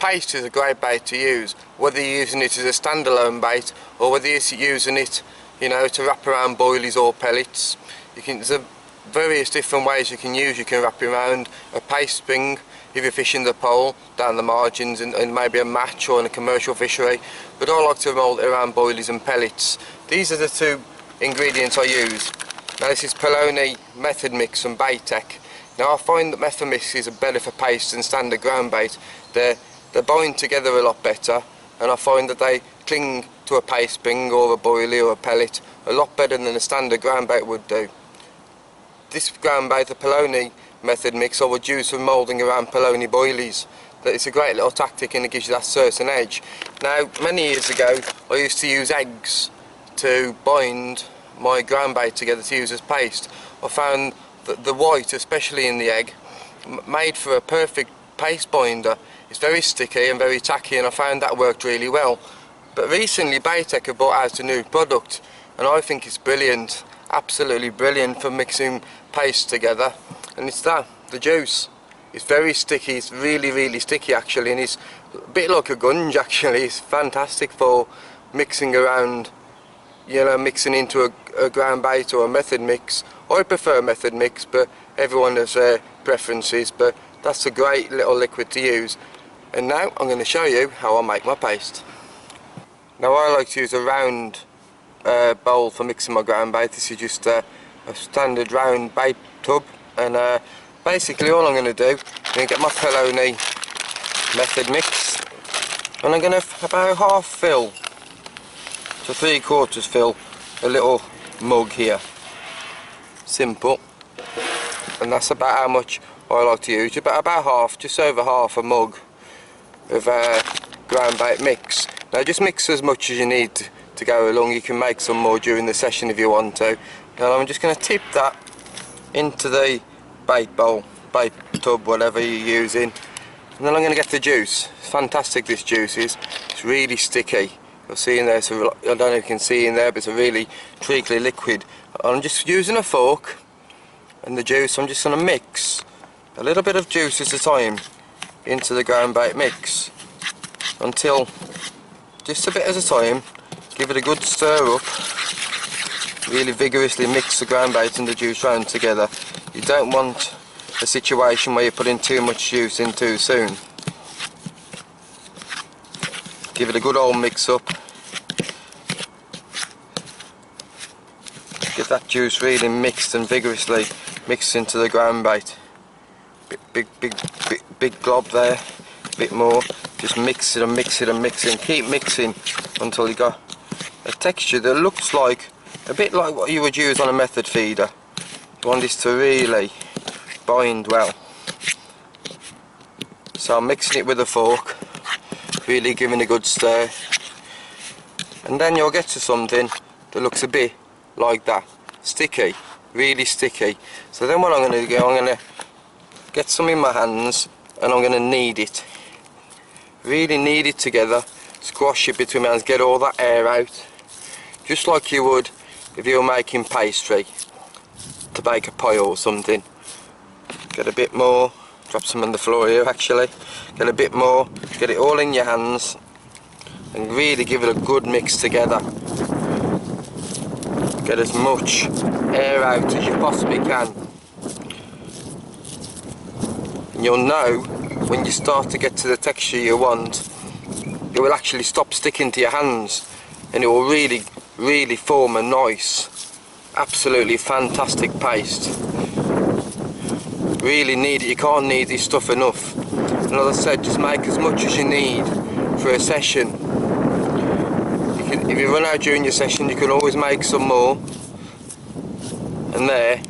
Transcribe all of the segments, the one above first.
paste is a great bait to use, whether you're using it as a standalone bait or whether you're using it, you know, to wrap around boilies or pellets. There's various different ways you can use. You can wrap it around a paste string if you're fishing the pole down the margins in maybe a match or in a commercial fishery, but I like to mould it around boilies and pellets. These are the two ingredients I use. Now this is Poloni method mix from Bait-Tech. Now I find that method mixes are better for paste than standard ground bait. They bind together a lot better, and I find that they cling to a paste string or a boilie or a pellet a lot better than a standard ground bait would do. This ground bait, the Poloni method mix, I would use for moulding around Poloni boilies. It's a great little tactic and it gives you that certain edge. Now many years ago I used to use eggs to bind my ground bait together to use as paste. I found that the white, especially in the egg, made for a perfect paste binder. It's very sticky and very tacky, and I found that worked really well. But recently Bait-Tech have brought out a new product and I think it's brilliant, absolutely brilliant for mixing paste together, and it's the juice. It's very sticky, it's really sticky actually, and it's a bit like a gunge actually. It's fantastic for mixing around, you know, mixing into a ground bait or a method mix. I prefer method mix, but everyone has their preferences, but that's a great little liquid to use. And now I'm going to show you how I make my paste. Now I like to use a round bowl for mixing my ground bait. This is just a standard round bait tub, and basically all I'm going to do, I'm going to get my Poloni method mix, and I'm going to about half fill to 3/4 fill a little mug here. Simple, and that's about how much I like to use. About half, just over half a mug of ground bait mix. Now just mix as much as you need to go along. You can make some more during the session if you want to. And I'm just going to tip that into the bait bowl, bait tub, whatever you're using, and then I'm going to get the juice. It's fantastic, this juice is. It's really sticky. You'll see in there, I don't know if you can see in there, but it's a really treacly liquid. I'm just using a fork and the juice. I'm just going to mix a little bit of juice at a time into the ground bait mix until, just a bit at a time, give it a good stir up, really vigorously mix the ground bait and the juice round together. You don't want a situation where you're putting too much juice in too soon. Give it a good old mix up. Get that juice really mixed and vigorously mixed into the ground bait. Big glob there, a bit more. Just mix it and mix it and mix it and keep mixing until you got a texture that looks like a bit like what you would use on a method feeder. You want this to really bind well. So I'm mixing it with a fork, really giving a good stir, and then you'll get to something that looks a bit like that, sticky, really sticky. So then what I'm going to do, I'm going to get some in my hands and I'm going to knead it, really knead it together, squash it between my hands, get all that air out, just like you would if you were making pastry to bake a pie or something. Get a bit more, drop some on the floor here actually, get a bit more, get it all in your hands and really give it a good mix together. Get as much air out as you possibly can. And you'll know when you start to get to the texture you want, it will actually stop sticking to your hands and it will really form a nice, absolutely fantastic paste. Really need it, you can't knead this stuff enough. And as I said, just make as much as you need for a session. If you run out during your session, you can always make some more, and there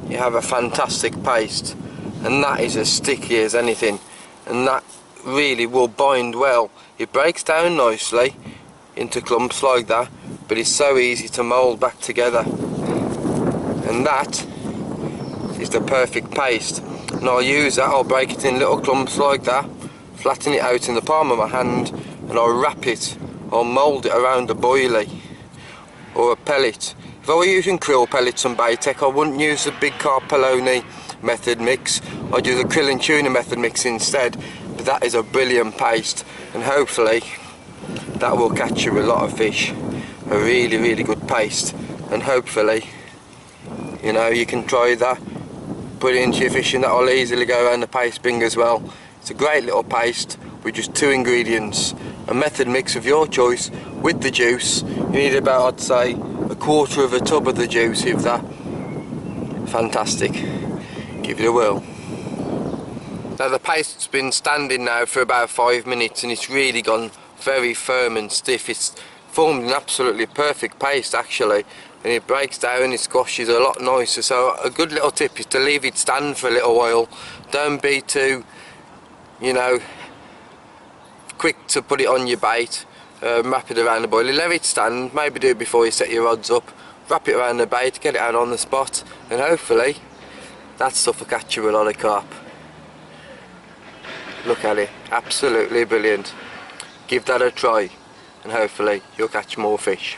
you have a fantastic paste, and that is as sticky as anything, and that really will bind well. It breaks down nicely into clumps like that, but it's so easy to mould back together, and that is the perfect paste. And I'll use that, I'll break it in little clumps like that, flatten it out in the palm of my hand, and I'll wrap it, I'll mould it around a boilie or a pellet. If I were using krill pellets on Bait-Tech, I wouldn't use the big carp Poloni method mix. I'd use a krill and tuna method mix instead. But that is a brilliant paste, and hopefully that will catch you a lot of fish. A really good paste, and hopefully, you know, you can try that, put it into your fish, and that will easily go around the paste bin as well. It's a great little paste with just 2 ingredients. A method mix of your choice with the juice. You need about, I'd say, 1/4 of a tub of the juice of that. Fantastic. Give it a whirl. Now the paste's been standing now for about 5 minutes, and it's really gone very firm and stiff. It's formed an absolutely perfect paste actually, and it breaks down, it squashes a lot nicer. So a good little tip is to leave it stand for a little while. Don't be too, you know, quick to put it on your bait. Wrap it around the boilie, let it stand, maybe do it before you set your rods up. Wrap it around the bait, get it out on the spot, and hopefully that stuff will catch you a lot of carp. Look at it, absolutely brilliant. Give that a try, and hopefully you'll catch more fish.